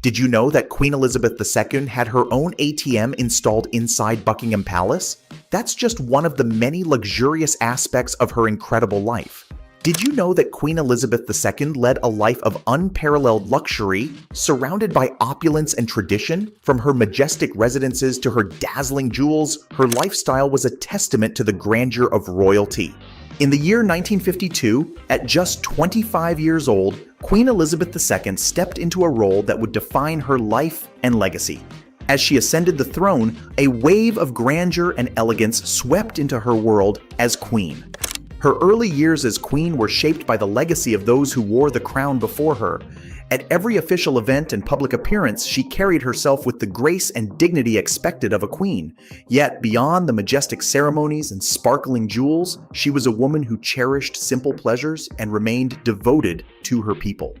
Did you know that Queen Elizabeth II had her own ATM installed inside Buckingham Palace? That's just one of the many luxurious aspects of her incredible life. Did you know that Queen Elizabeth II led a life of unparalleled luxury, surrounded by opulence and tradition? From her majestic residences to her dazzling jewels, her lifestyle was a testament to the grandeur of royalty. In the year 1952, at just 25 years old, Queen Elizabeth II stepped into a role that would define her life and legacy. As she ascended the throne, a wave of grandeur and elegance swept into her world as queen. Her early years as queen were shaped by the legacy of those who wore the crown before her. At every official event and public appearance, she carried herself with the grace and dignity expected of a queen. Yet, beyond the majestic ceremonies and sparkling jewels, she was a woman who cherished simple pleasures and remained devoted to her people.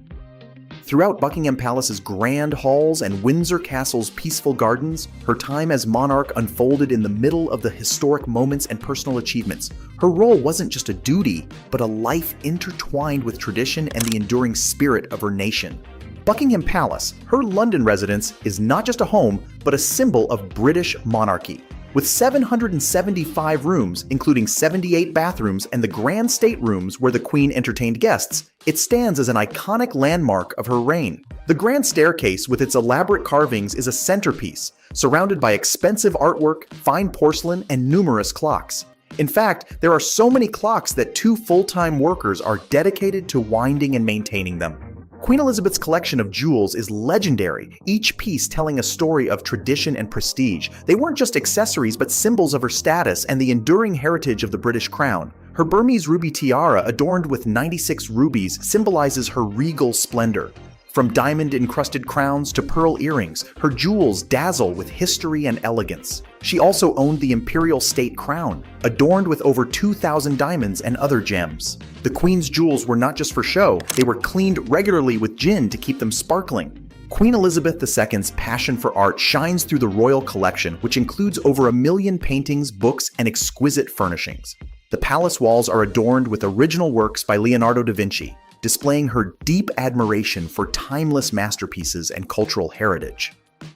Throughout Buckingham Palace's grand halls and Windsor Castle's peaceful gardens, her time as monarch unfolded in the middle of the historic moments and personal achievements. Her role wasn't just a duty, but a life intertwined with tradition and the enduring spirit of her nation. Buckingham Palace, her London residence, is not just a home, but a symbol of British monarchy. With 775 rooms, including 78 bathrooms and the grand staterooms where the Queen entertained guests, it stands as an iconic landmark of her reign. The grand staircase with its elaborate carvings is a centerpiece, surrounded by expensive artwork, fine porcelain, and numerous clocks. In fact, there are so many clocks that 2 full-time workers are dedicated to winding and maintaining them. Queen Elizabeth's collection of jewels is legendary, each piece telling a story of tradition and prestige. They weren't just accessories, but symbols of her status and the enduring heritage of the British crown. Her Burmese ruby tiara, adorned with 96 rubies, symbolizes her regal splendor. From diamond-encrusted crowns to pearl earrings, her jewels dazzle with history and elegance. She also owned the imperial state crown, adorned with over 2,000 diamonds and other gems. The Queen's jewels were not just for show, they were cleaned regularly with gin to keep them sparkling. Queen Elizabeth II's passion for art shines through the royal collection, which includes over 1 million paintings, books, and exquisite furnishings. The palace walls are adorned with original works by Leonardo da Vinci, displaying her deep admiration for timeless masterpieces and cultural heritage.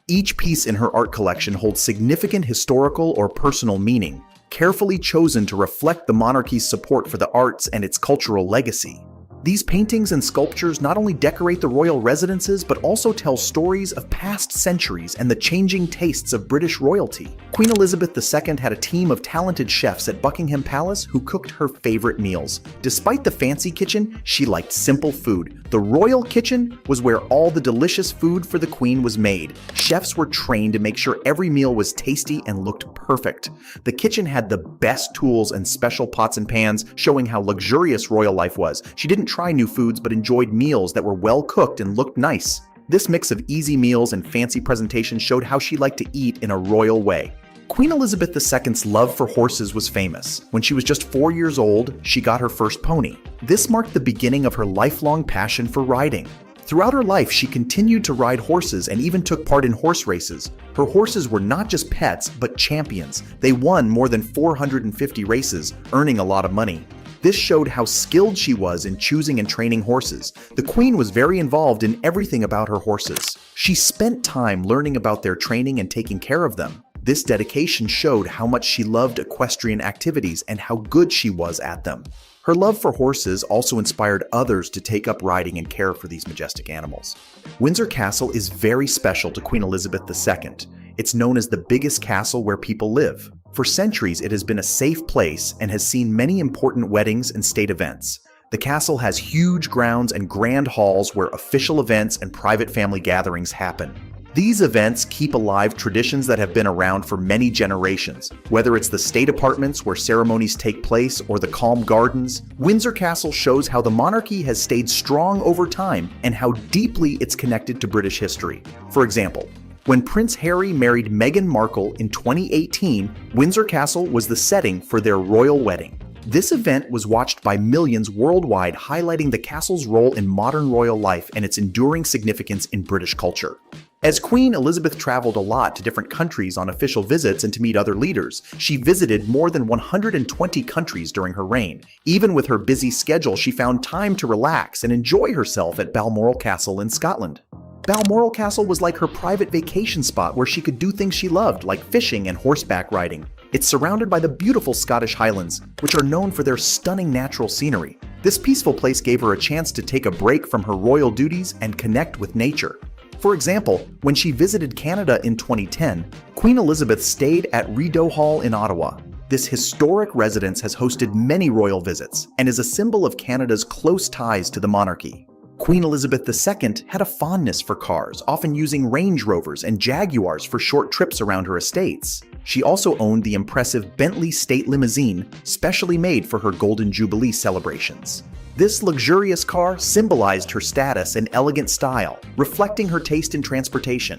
Each piece in her art collection holds significant historical or personal meaning, carefully chosen to reflect the monarchy's support for the arts and its cultural legacy. These paintings and sculptures not only decorate the royal residences, but also tell stories of past centuries and the changing tastes of British royalty. Queen Elizabeth II had a team of talented chefs at Buckingham Palace who cooked her favorite meals. Despite the fancy kitchen, she liked simple food. The royal kitchen was where all the delicious food for the Queen was made. Chefs were trained to make sure every meal was tasty and looked perfect. The kitchen had the best tools and special pots and pans, showing how luxurious royal life was. She didn't try new foods, but enjoyed meals that were well cooked and looked nice. This mix of easy meals and fancy presentations showed how she liked to eat in a royal way. Queen Elizabeth II's love for horses was famous. When she was just 4 years old, she got her first pony. This marked the beginning of her lifelong passion for riding. Throughout her life, she continued to ride horses and even took part in horse races. Her horses were not just pets, but champions. They won more than 450 races, earning a lot of money. This showed how skilled she was in choosing and training horses. The Queen was very involved in everything about her horses. She spent time learning about their training and taking care of them. This dedication showed how much she loved equestrian activities and how good she was at them. Her love for horses also inspired others to take up riding and care for these majestic animals. Windsor Castle is very special to Queen Elizabeth II. It's known as the biggest castle where people live. For centuries, it has been a safe place and has seen many important weddings and state events. The castle has huge grounds and grand halls where official events and private family gatherings happen. These events keep alive traditions that have been around for many generations. Whether it's the state apartments where ceremonies take place or the calm gardens, Windsor Castle shows how the monarchy has stayed strong over time and how deeply it's connected to British history. For example, when Prince Harry married Meghan Markle in 2018, Windsor Castle was the setting for their royal wedding. This event was watched by millions worldwide, highlighting the castle's role in modern royal life and its enduring significance in British culture. As Queen Elizabeth traveled a lot to different countries on official visits and to meet other leaders, she visited more than 120 countries during her reign. Even with her busy schedule, she found time to relax and enjoy herself at Balmoral Castle in Scotland. Balmoral Castle was like her private vacation spot where she could do things she loved, like fishing and horseback riding. It's surrounded by the beautiful Scottish Highlands, which are known for their stunning natural scenery. This peaceful place gave her a chance to take a break from her royal duties and connect with nature. For example, when she visited Canada in 2010, Queen Elizabeth stayed at Rideau Hall in Ottawa. This historic residence has hosted many royal visits and is a symbol of Canada's close ties to the monarchy. Queen Elizabeth II had a fondness for cars, often using Range Rovers and Jaguars for short trips around her estates. She also owned the impressive Bentley State Limousine, specially made for her Golden Jubilee celebrations. This luxurious car symbolized her status and elegant style, reflecting her taste in transportation.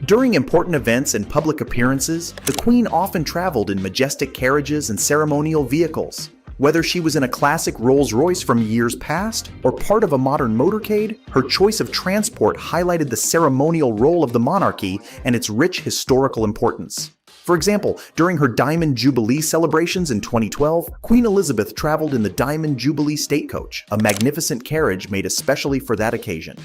During important events and public appearances, the Queen often traveled in majestic carriages and ceremonial vehicles. Whether she was in a classic Rolls-Royce from years past or part of a modern motorcade, her choice of transport highlighted the ceremonial role of the monarchy and its rich historical importance. For example, during her Diamond Jubilee celebrations in 2012, Queen Elizabeth traveled in the Diamond Jubilee State Coach, a magnificent carriage made especially for that occasion.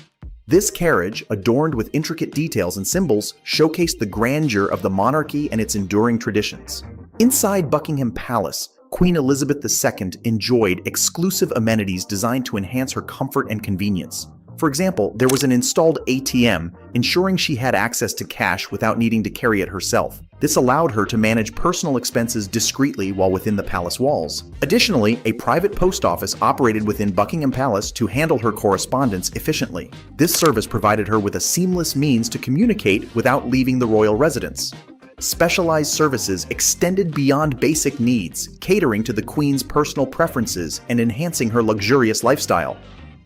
This carriage, adorned with intricate details and symbols, showcased the grandeur of the monarchy and its enduring traditions. Inside Buckingham Palace, Queen Elizabeth II enjoyed exclusive amenities designed to enhance her comfort and convenience. For example, there was an installed ATM, ensuring she had access to cash without needing to carry it herself. This allowed her to manage personal expenses discreetly while within the palace walls. Additionally, a private post office operated within Buckingham Palace to handle her correspondence efficiently. This service provided her with a seamless means to communicate without leaving the royal residence. Specialized services extended beyond basic needs, catering to the Queen's personal preferences and enhancing her luxurious lifestyle.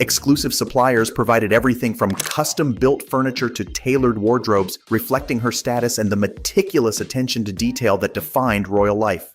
Exclusive suppliers provided everything from custom-built furniture to tailored wardrobes, reflecting her status and the meticulous attention to detail that defined royal life.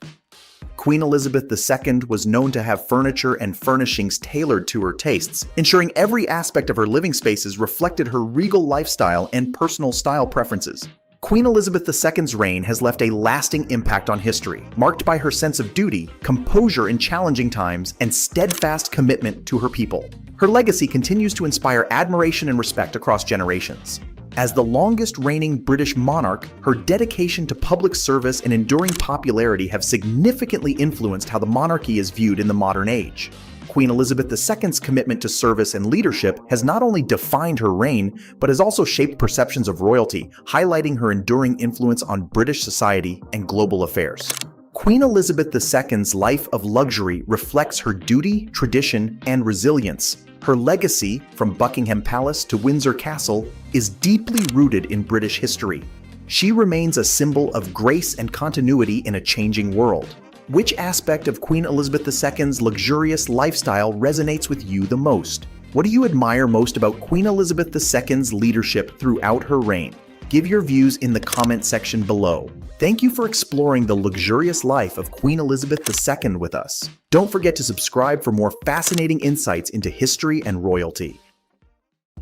Queen Elizabeth II was known to have furniture and furnishings tailored to her tastes, ensuring every aspect of her living spaces reflected her regal lifestyle and personal style preferences. Queen Elizabeth II's reign has left a lasting impact on history, marked by her sense of duty, composure in challenging times, and steadfast commitment to her people. Her legacy continues to inspire admiration and respect across generations. As the longest reigning British monarch, her dedication to public service and enduring popularity have significantly influenced how the monarchy is viewed in the modern age. Queen Elizabeth II's commitment to service and leadership has not only defined her reign, but has also shaped perceptions of royalty, highlighting her enduring influence on British society and global affairs. Queen Elizabeth II's life of luxury reflects her duty, tradition, and resilience. Her legacy, from Buckingham Palace to Windsor Castle, is deeply rooted in British history. She remains a symbol of grace and continuity in a changing world. Which aspect of Queen Elizabeth II's luxurious lifestyle resonates with you the most? What do you admire most about Queen Elizabeth II's leadership throughout her reign? Give your views in the comment section below. Thank you for exploring the luxurious life of Queen Elizabeth II with us. Don't forget to subscribe for more fascinating insights into history and royalty.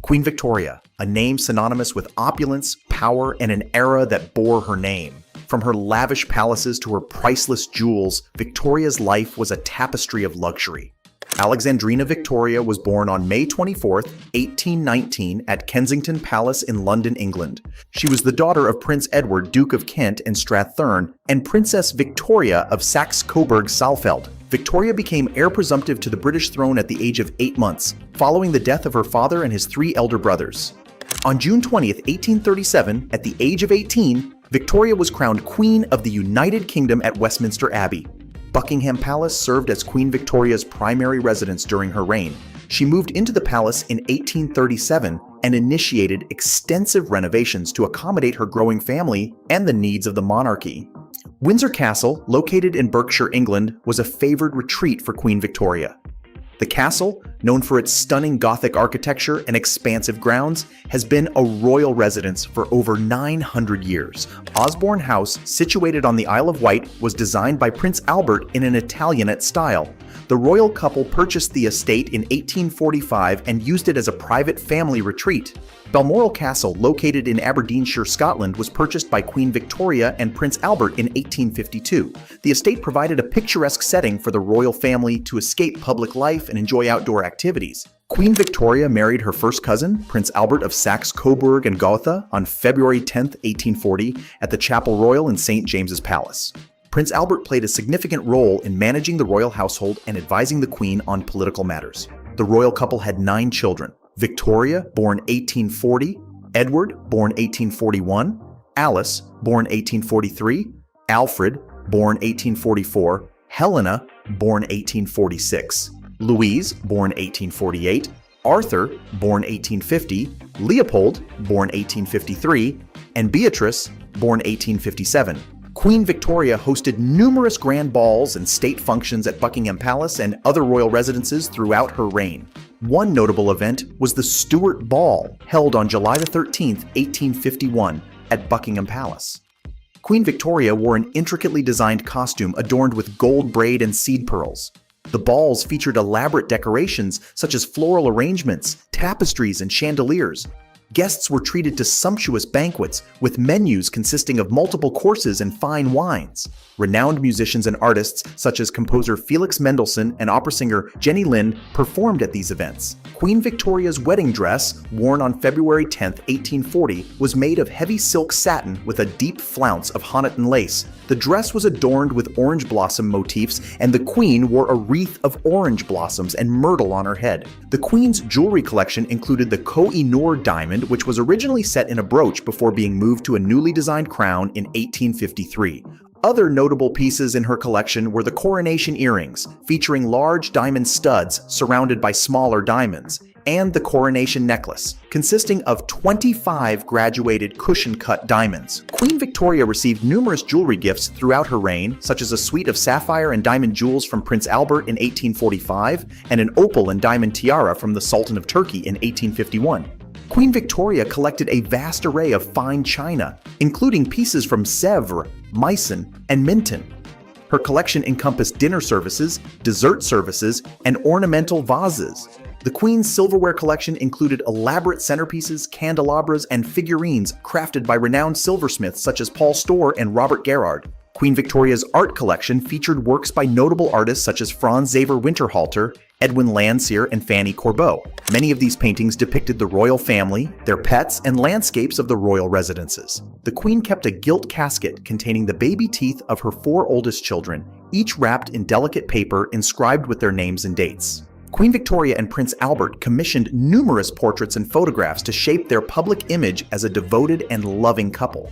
Queen Victoria, a name synonymous with opulence, power, and an era that bore her name. From her lavish palaces to her priceless jewels, Victoria's life was a tapestry of luxury. Alexandrina Victoria was born on May 24, 1819 at Kensington Palace in London, England. She was the daughter of Prince Edward, Duke of Kent and Strathern, and Princess Victoria of Saxe-Coburg-Saalfeld. Victoria became heir presumptive to the British throne at the age of 8 months, following the death of her father and his 3 elder brothers. On June 20, 1837, at the age of 18, Victoria was crowned Queen of the United Kingdom at Westminster Abbey. Buckingham Palace served as Queen Victoria's primary residence during her reign. She moved into the palace in 1837 and initiated extensive renovations to accommodate her growing family and the needs of the monarchy. Windsor Castle, located in Berkshire, England, was a favored retreat for Queen Victoria. The castle, known for its stunning Gothic architecture and expansive grounds, has been a royal residence for over 900 years. Osborne House, situated on the Isle of Wight, was designed by Prince Albert in an Italianate style. The royal couple purchased the estate in 1845 and used it as a private family retreat. Balmoral Castle, located in Aberdeenshire, Scotland, was purchased by Queen Victoria and Prince Albert in 1852. The estate provided a picturesque setting for the royal family to escape public life and enjoy outdoor activities. Queen Victoria married her first cousin, Prince Albert of Saxe-Coburg and Gotha, on February 10, 1840, at the Chapel Royal in St. James's Palace. Prince Albert played a significant role in managing the royal household and advising the Queen on political matters. The royal couple had 9 children: Victoria, born 1840, Edward, born 1841, Alice, born 1843, Alfred, born 1844, Helena, born 1846, Louise, born 1848, Arthur, born 1850, Leopold, born 1853, and Beatrice, born 1857. Queen Victoria hosted numerous grand balls and state functions at Buckingham Palace and other royal residences throughout her reign. One notable event was the Stuart Ball, held on July 13, 1851, at Buckingham Palace. Queen Victoria wore an intricately designed costume adorned with gold braid and seed pearls. The balls featured elaborate decorations such as floral arrangements, tapestries, and chandeliers. Guests were treated to sumptuous banquets with menus consisting of multiple courses and fine wines. Renowned musicians and artists such as composer Felix Mendelssohn and opera singer Jenny Lind performed at these events. Queen Victoria's wedding dress, worn on February 10, 1840, was made of heavy silk satin with a deep flounce of Honiton lace. The dress was adorned with orange blossom motifs, and the Queen wore a wreath of orange blossoms and myrtle on her head. The Queen's jewelry collection included the Koh-i-Noor diamond, which was originally set in a brooch before being moved to a newly designed crown in 1853. Other notable pieces in her collection were the coronation earrings, featuring large diamond studs surrounded by smaller diamonds, and the coronation necklace, consisting of 25 graduated cushion-cut diamonds. Queen Victoria received numerous jewelry gifts throughout her reign, such as a suite of sapphire and diamond jewels from Prince Albert in 1845, and an opal and diamond tiara from the Sultan of Turkey in 1851. Queen Victoria collected a vast array of fine china, including pieces from Sèvres, Meissen, and Minton. Her collection encompassed dinner services, dessert services, and ornamental vases. The Queen's silverware collection included elaborate centerpieces, candelabras, and figurines crafted by renowned silversmiths such as Paul Storr and Robert Garrard. Queen Victoria's art collection featured works by notable artists such as Franz Xaver Winterhalter, Edwin Landseer, and Fanny Corbeau. Many of these paintings depicted the royal family, their pets, and landscapes of the royal residences. The Queen kept a gilt casket containing the baby teeth of her 4 oldest children, each wrapped in delicate paper inscribed with their names and dates. Queen Victoria and Prince Albert commissioned numerous portraits and photographs to shape their public image as a devoted and loving couple.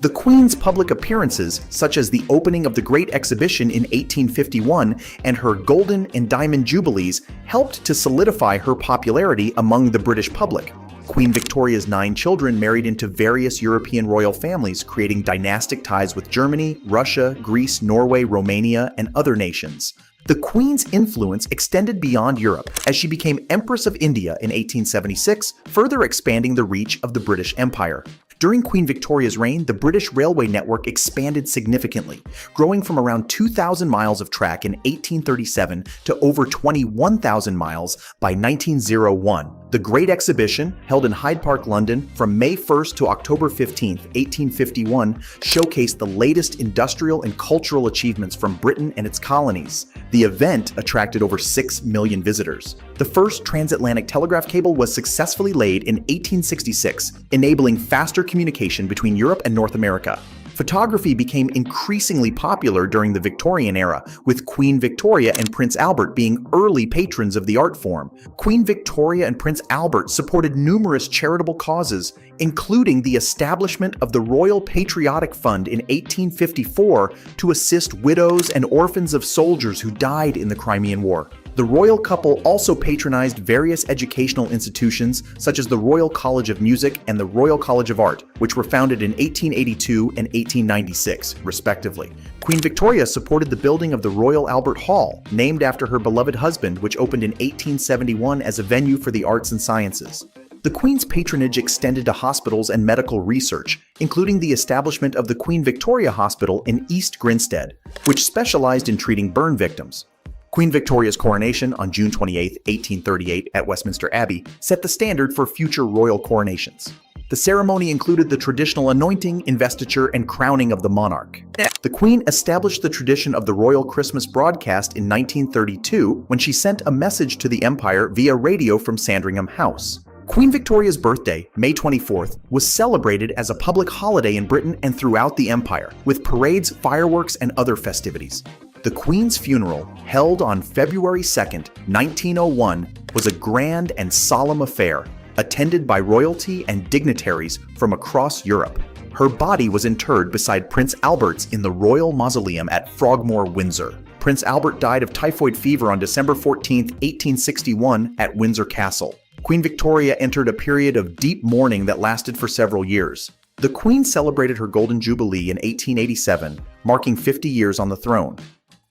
The Queen's public appearances, such as the opening of the Great Exhibition in 1851 and her Golden and Diamond Jubilees, helped to solidify her popularity among the British public. Queen Victoria's 9 children married into various European royal families, creating dynastic ties with Germany, Russia, Greece, Norway, Romania, and other nations. The Queen's influence extended beyond Europe as she became Empress of India in 1876, further expanding the reach of the British Empire. During Queen Victoria's reign, the British railway network expanded significantly, growing from around 2,000 miles of track in 1837 to over 21,000 miles by 1901. The Great Exhibition, held in Hyde Park, London, from May 1st to October 15, 1851, showcased the latest industrial and cultural achievements from Britain and its colonies. The event attracted over 6 million visitors. The first transatlantic telegraph cable was successfully laid in 1866, enabling faster communication between Europe and North America. Photography became increasingly popular during the Victorian era, with Queen Victoria and Prince Albert being early patrons of the art form. Queen Victoria and Prince Albert supported numerous charitable causes, including the establishment of the Royal Patriotic Fund in 1854 to assist widows and orphans of soldiers who died in the Crimean War. The royal couple also patronized various educational institutions such as the Royal College of Music and the Royal College of Art, which were founded in 1882 and 1896, respectively. Queen Victoria supported the building of the Royal Albert Hall, named after her beloved husband, which opened in 1871 as a venue for the arts and sciences. The Queen's patronage extended to hospitals and medical research, including the establishment of the Queen Victoria Hospital in East Grinstead, which specialized in treating burn victims. Queen Victoria's coronation on June 28, 1838 at Westminster Abbey set the standard for future royal coronations. The ceremony included the traditional anointing, investiture, and crowning of the monarch. The Queen established the tradition of the royal Christmas broadcast in 1932 when she sent a message to the empire via radio from Sandringham House. Queen Victoria's birthday, May 24th, was celebrated as a public holiday in Britain and throughout the empire, with parades, fireworks, and other festivities. The Queen's funeral, held on February 2nd, 1901, was a grand and solemn affair, attended by royalty and dignitaries from across Europe. Her body was interred beside Prince Albert's in the Royal Mausoleum at Frogmore, Windsor. Prince Albert died of typhoid fever on December 14, 1861, at Windsor Castle. Queen Victoria entered a period of deep mourning that lasted for several years. The Queen celebrated her Golden Jubilee in 1887, marking 50 years on the throne.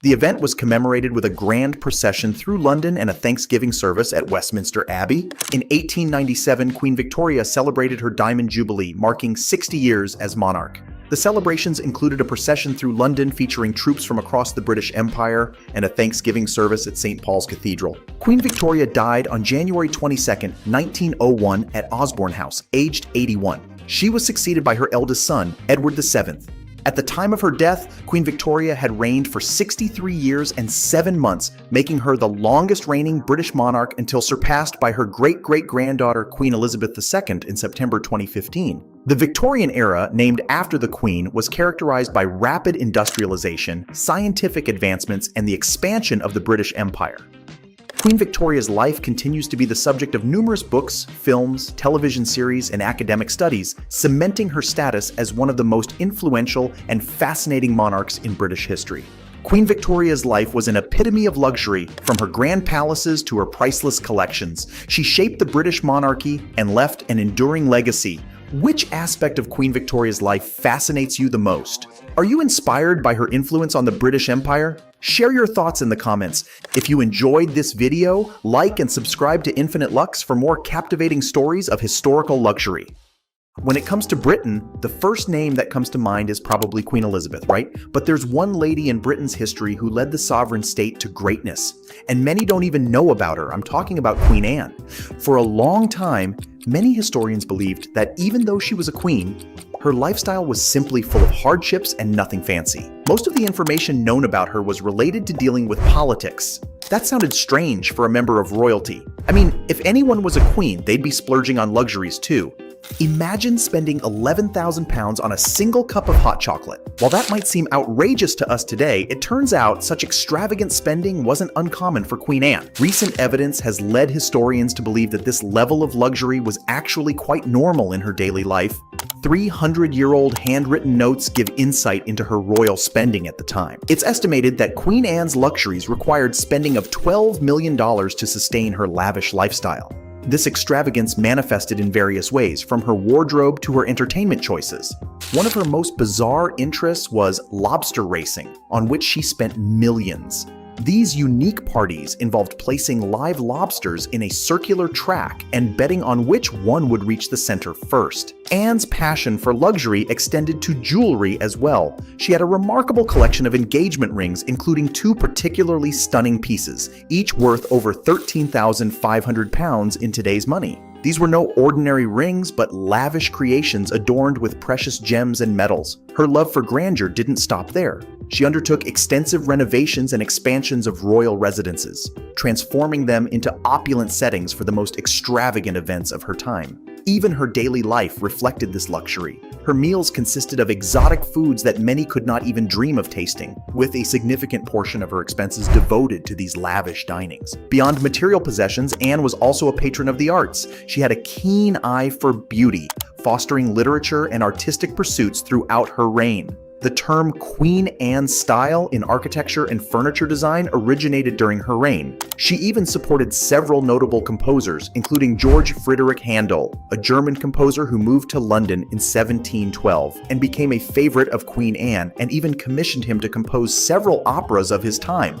The event was commemorated with a grand procession through London and a Thanksgiving service at Westminster Abbey. In 1897, Queen Victoria celebrated her Diamond Jubilee, marking 60 years as monarch. The celebrations included a procession through London featuring troops from across the British Empire and a Thanksgiving service at St. Paul's Cathedral. Queen Victoria died on January 22, 1901 at Osborne House, aged 81. She was succeeded by her eldest son, Edward VII. At the time of her death, Queen Victoria had reigned for 63 years and 7 months, making her the longest reigning British monarch until surpassed by her great-great-granddaughter Queen Elizabeth II in September 2015. The Victorian era, named after the Queen, was characterized by rapid industrialization, scientific advancements, and the expansion of the British Empire. Queen Victoria's life continues to be the subject of numerous books, films, television series, and academic studies, cementing her status as one of the most influential and fascinating monarchs in British history. Queen Victoria's life was an epitome of luxury, from her grand palaces to her priceless collections. She shaped the British monarchy and left an enduring legacy. Which aspect of Queen Victoria's life fascinates you the most? Are you inspired by her influence on the British Empire? Share your thoughts in the comments. If you enjoyed this video, like and subscribe to Infinite Lux for more captivating stories of historical luxury. When it comes to Britain, the first name that comes to mind is probably Queen Elizabeth, right? But there's one lady in Britain's history who led the sovereign state to greatness, and many don't even know about her. I'm talking about Queen Anne. For a long time, many historians believed that even though she was a queen, her lifestyle was simply full of hardships and nothing fancy. Most of the information known about her was related to dealing with politics. That sounded strange for a member of royalty. I mean, if anyone was a queen, they'd be splurging on luxuries too. Imagine spending £11,000 on a single cup of hot chocolate. While that might seem outrageous to us today, it turns out such extravagant spending wasn't uncommon for Queen Anne. Recent evidence has led historians to believe that this level of luxury was actually quite normal in her daily life. 300-year-old handwritten notes give insight into her royal spending at the time. It's estimated that Queen Anne's luxuries required spending of $12 million to sustain her lavish lifestyle. This extravagance manifested in various ways, from her wardrobe to her entertainment choices. One of her most bizarre interests was lobster racing, on which she spent millions. These unique parties involved placing live lobsters in a circular track and betting on which one would reach the center first. Anne's passion for luxury extended to jewelry as well. She had a remarkable collection of engagement rings, including 2 particularly stunning pieces, each worth over £13,500 in today's money. These were no ordinary rings, but lavish creations adorned with precious gems and metals. Her love for grandeur didn't stop there. She undertook extensive renovations and expansions of royal residences, transforming them into opulent settings for the most extravagant events of her time. Even her daily life reflected this luxury. Her meals consisted of exotic foods that many could not even dream of tasting, with a significant portion of her expenses devoted to these lavish dinings. Beyond material possessions, Anne was also a patron of the arts. She had a keen eye for beauty, fostering literature and artistic pursuits throughout her reign. The term Queen Anne style in architecture and furniture design originated during her reign. She even supported several notable composers, including George Friedrich Handel, a German composer who moved to London in 1712 and became a favorite of Queen Anne, and even commissioned him to compose several operas of his time.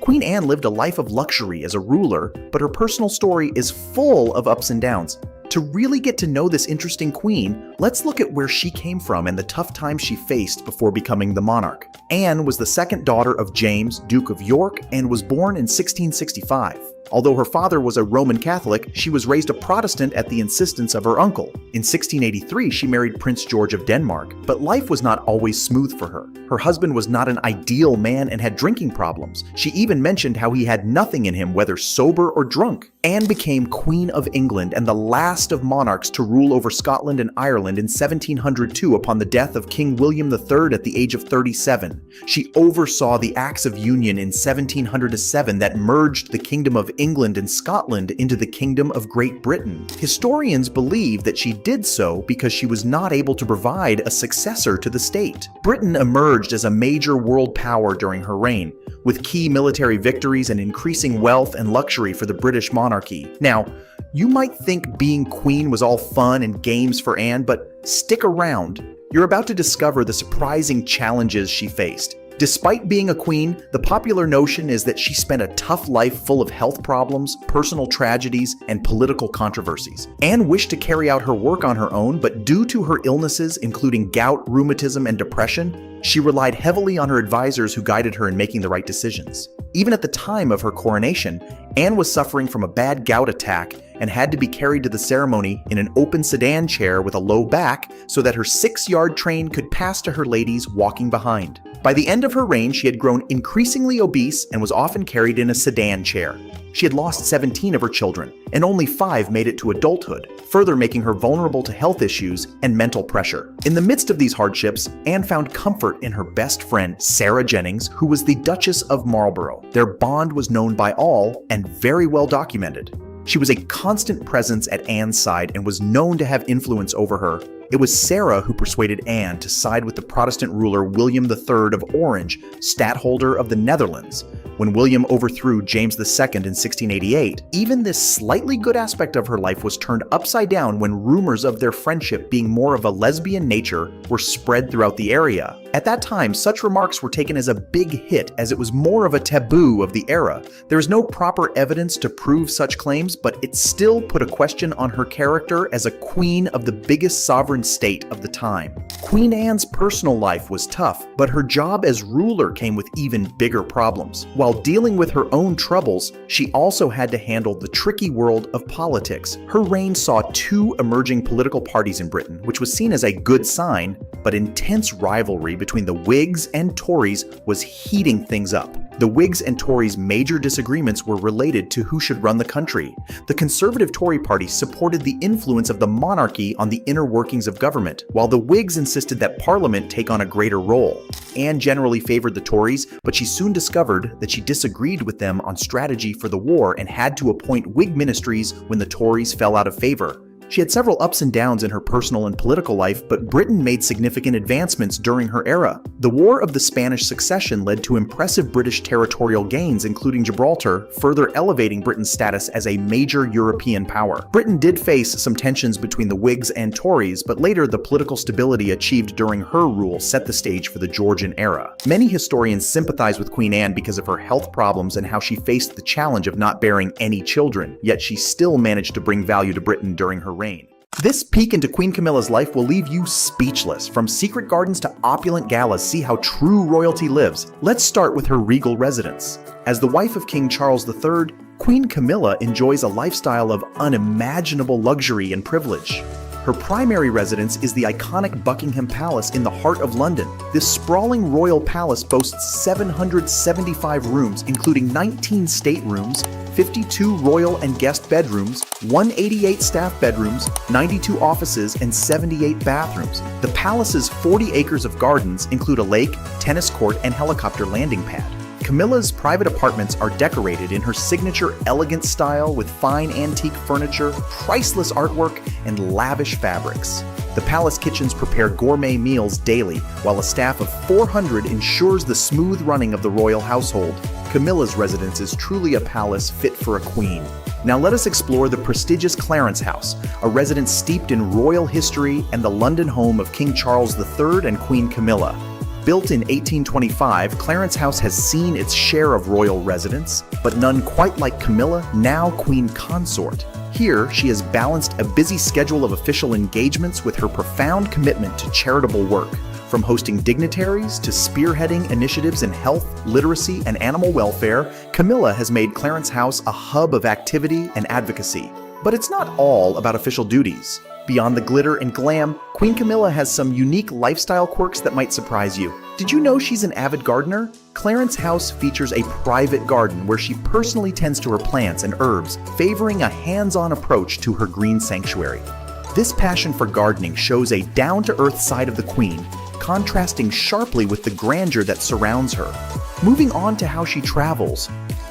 Queen Anne lived a life of luxury as a ruler, but her personal story is full of ups and downs. To really get to know this interesting queen, let's look at where she came from and the tough times she faced before becoming the monarch. Anne was the second daughter of James, Duke of York, and was born in 1665. Although her father was a Roman Catholic, she was raised a Protestant at the insistence of her uncle. In 1683, she married Prince George of Denmark, but life was not always smooth for her. Her husband was not an ideal man and had drinking problems. She even mentioned how he had nothing in him, whether sober or drunk. Anne became Queen of England and the last of monarchs to rule over Scotland and Ireland in 1702 upon the death of King William III at the age of 37. She oversaw the Acts of Union in 1707 that merged the Kingdom of England and Scotland into the Kingdom of Great Britain. Historians believe that she did so because she was not able to provide a successor to the state. Britain emerged as a major world power during her reign, with key military victories and increasing wealth and luxury for the British monarchy. Now, you might think being queen was all fun and games for Anne, but stick around. You're about to discover the surprising challenges she faced. Despite being a queen, the popular notion is that she spent a tough life full of health problems, personal tragedies, and political controversies. Anne wished to carry out her work on her own, but due to her illnesses, including gout, rheumatism, and depression, she relied heavily on her advisors who guided her in making the right decisions. Even at the time of her coronation, Anne was suffering from a bad gout attack and had to be carried to the ceremony in an open sedan chair with a low back so that her 6-yard train could pass to her ladies walking behind. By the end of her reign, she had grown increasingly obese and was often carried in a sedan chair. She had lost 17 of her children, and only 5 made it to adulthood, further making her vulnerable to health issues and mental pressure. In the midst of these hardships, Anne found comfort in her best friend, Sarah Jennings, who was the Duchess of Marlborough. Their bond was known by all and very well documented. She was a constant presence at Anne's side and was known to have influence over her. It was Sarah who persuaded Anne to side with the Protestant ruler William III of Orange, Stadtholder of the Netherlands. When William overthrew James II in 1688, even this slightly good aspect of her life was turned upside down when rumors of their friendship being more of a lesbian nature were spread throughout the area. At that time, such remarks were taken as a big hit, as it was more of a taboo of the era. There is no proper evidence to prove such claims, but it still put a question on her character as a queen of the biggest sovereign state of the time. Queen Anne's personal life was tough, but her job as ruler came with even bigger problems. While dealing with her own troubles, she also had to handle the tricky world of politics. Her reign saw 2 emerging political parties in Britain, which was seen as a good sign, but intense rivalry between the Whigs and Tories was heating things up. The Whigs and Tories' major disagreements were related to who should run the country. The conservative Tory party supported the influence of the monarchy on the inner workings of government, while the Whigs insisted that Parliament take on a greater role. Anne generally favored the Tories, but she soon discovered that she disagreed with them on strategy for the war and had to appoint Whig ministries when the Tories fell out of favor. She had several ups and downs in her personal and political life, but Britain made significant advancements during her era. The War of the Spanish Succession led to impressive British territorial gains, including Gibraltar, further elevating Britain's status as a major European power. Britain did face some tensions between the Whigs and Tories, but later the political stability achieved during her rule set the stage for the Georgian era. Many historians sympathize with Queen Anne because of her health problems and how she faced the challenge of not bearing any children, yet she still managed to bring value to Britain during her reign. This peek into Queen Camilla's life will leave you speechless. From secret gardens to opulent galas, see how true royalty lives. Let's start with her regal residence. As the wife of King Charles III, Queen Camilla enjoys a lifestyle of unimaginable luxury and privilege. Her primary residence is the iconic Buckingham Palace in the heart of London. This sprawling royal palace boasts 775 rooms, including 19 staterooms, 52 royal and guest bedrooms, 188 staff bedrooms, 92 offices, and 78 bathrooms. The palace's 40 acres of gardens include a lake, tennis court, and helicopter landing pad. Camilla's private apartments are decorated in her signature elegant style with fine antique furniture, priceless artwork, and lavish fabrics. The palace kitchens prepare gourmet meals daily, while a staff of 400 ensures the smooth running of the royal household. Camilla's residence is truly a palace fit for a queen. Now let us explore the prestigious Clarence House, a residence steeped in royal history and the London home of King Charles III and Queen Camilla. Built in 1825, Clarence House has seen its share of royal residence, but none quite like Camilla, now Queen Consort. Here, she has balanced a busy schedule of official engagements with her profound commitment to charitable work. From hosting dignitaries to spearheading initiatives in health, literacy, and animal welfare, Camilla has made Clarence House a hub of activity and advocacy. But it's not all about official duties. Beyond the glitter and glam, Queen Camilla has some unique lifestyle quirks that might surprise you. Did you know she's an avid gardener? Clarence House features a private garden where she personally tends to her plants and herbs, favoring a hands-on approach to her green sanctuary. This passion for gardening shows a down-to-earth side of the Queen, contrasting sharply with the grandeur that surrounds her. Moving on to how she travels.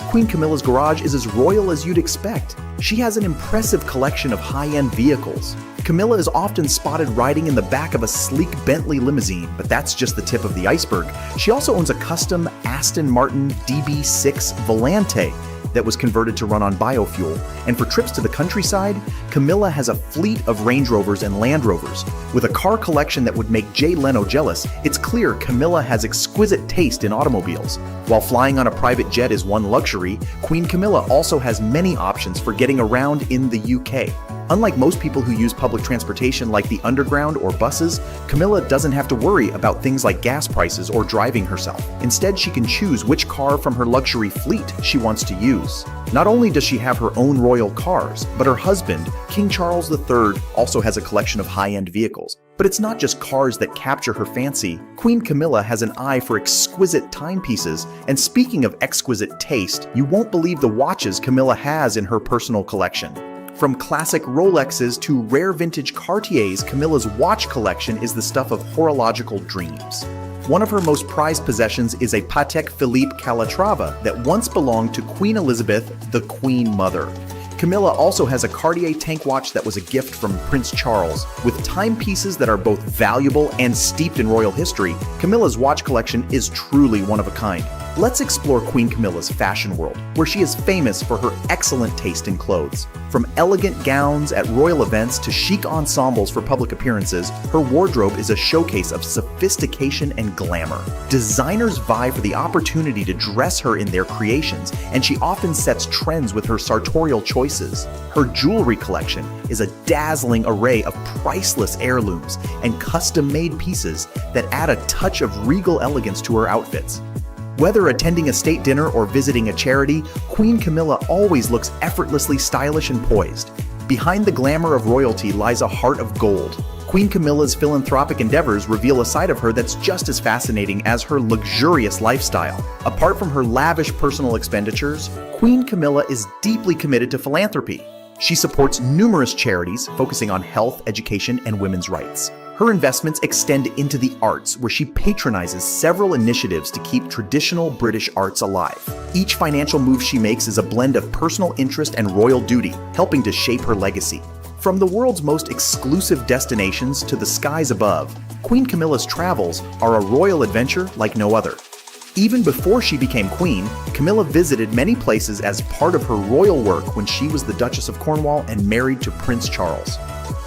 Queen Camilla's garage is as royal as you'd expect. She has an impressive collection of high-end vehicles. Camilla is often spotted riding in the back of a sleek Bentley limousine, but that's just the tip of the iceberg. She also owns a custom Aston Martin DB6 Volante that was converted to run on biofuel. And for trips to the countryside, Camilla has a fleet of Range Rovers and Land Rovers. With a car collection that would make Jay Leno jealous, it's clear Camilla has exquisite taste in automobiles. While flying on a private jet is one luxury, Queen Camilla also has many options for getting around in the UK. Unlike most people who use public transportation like the Underground or buses, Camilla doesn't have to worry about things like gas prices or driving herself. Instead, she can choose which car from her luxury fleet she wants to use. Not only does she have her own royal cars, but her husband, King Charles III, also has a collection of high-end vehicles. But it's not just cars that capture her fancy. Queen Camilla has an eye for exquisite timepieces, and speaking of exquisite taste, you won't believe the watches Camilla has in her personal collection. From classic Rolexes to rare vintage Cartiers, Camilla's watch collection is the stuff of horological dreams. One of her most prized possessions is a Patek Philippe Calatrava that once belonged to Queen Elizabeth, the Queen Mother. Camilla also has a Cartier tank watch that was a gift from Prince Charles. With timepieces that are both valuable and steeped in royal history, Camilla's watch collection is truly one of a kind. Let's explore Queen Camilla's fashion world, where she is famous for her excellent taste in clothes. From elegant gowns at royal events to chic ensembles for public appearances, her wardrobe is a showcase of sophistication and glamour. Designers vie for the opportunity to dress her in their creations, and she often sets trends with her sartorial choices. Her jewelry collection is a dazzling array of priceless heirlooms and custom-made pieces that add a touch of regal elegance to her outfits. Whether attending a state dinner or visiting a charity, Queen Camilla always looks effortlessly stylish and poised. Behind the glamour of royalty lies a heart of gold. Queen Camilla's philanthropic endeavors reveal a side of her that's just as fascinating as her luxurious lifestyle. Apart from her lavish personal expenditures, Queen Camilla is deeply committed to philanthropy. She supports numerous charities focusing on health, education, and women's rights. Her investments extend into the arts, where she patronizes several initiatives to keep traditional British arts alive. Each financial move she makes is a blend of personal interest and royal duty, helping to shape her legacy. From the world's most exclusive destinations to the skies above, Queen Camilla's travels are a royal adventure like no other. Even before she became queen, Camilla visited many places as part of her royal work when she was the Duchess of Cornwall and married to Prince Charles.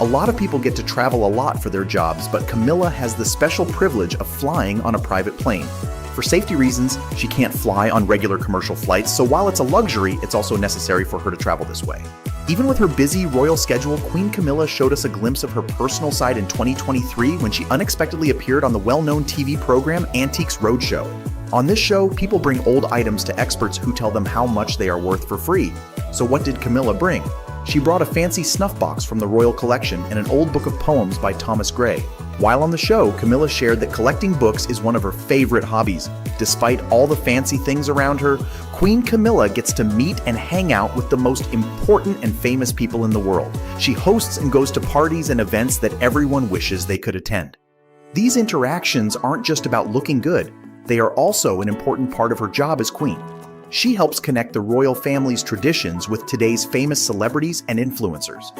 A lot of people get to travel a lot for their jobs, but Camilla has the special privilege of flying on a private plane. For safety reasons, she can't fly on regular commercial flights, so while it's a luxury, it's also necessary for her to travel this way. Even with her busy royal schedule, Queen Camilla showed us a glimpse of her personal side in 2023 when she unexpectedly appeared on the well-known TV program Antiques Roadshow. On this show, people bring old items to experts who tell them how much they are worth for free. So what did Camilla bring? She brought a fancy snuff box from the royal collection and an old book of poems by Thomas Gray. While on the show, Camilla shared that collecting books is one of her favorite hobbies. Despite all the fancy things around her, Queen Camilla gets to meet and hang out with the most important and famous people in the world. She hosts and goes to parties and events that everyone wishes they could attend. These interactions aren't just about looking good, they are also an important part of her job as queen. She helps connect the royal family's traditions with today's famous celebrities and influencers.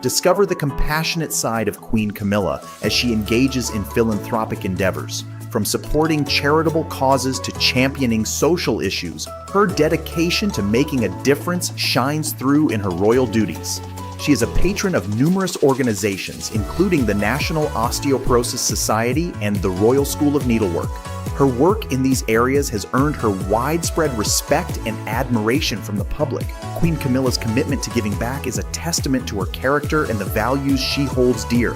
Discover the compassionate side of Queen Camilla as she engages in philanthropic endeavors. From supporting charitable causes to championing social issues, her dedication to making a difference shines through in her royal duties. She is a patron of numerous organizations, including the National Osteoporosis Society and the Royal School of Needlework. Her work in these areas has earned her widespread respect and admiration from the public. Queen Camilla's commitment to giving back is a testament to her character and the values she holds dear.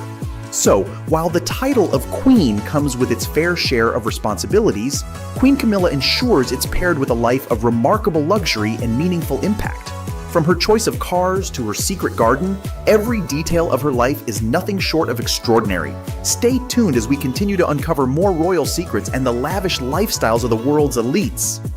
So, while the title of Queen comes with its fair share of responsibilities, Queen Camilla ensures it's paired with a life of remarkable luxury and meaningful impact. From her choice of cars to her secret garden, every detail of her life is nothing short of extraordinary. Stay tuned as we continue to uncover more royal secrets and the lavish lifestyles of the world's elites.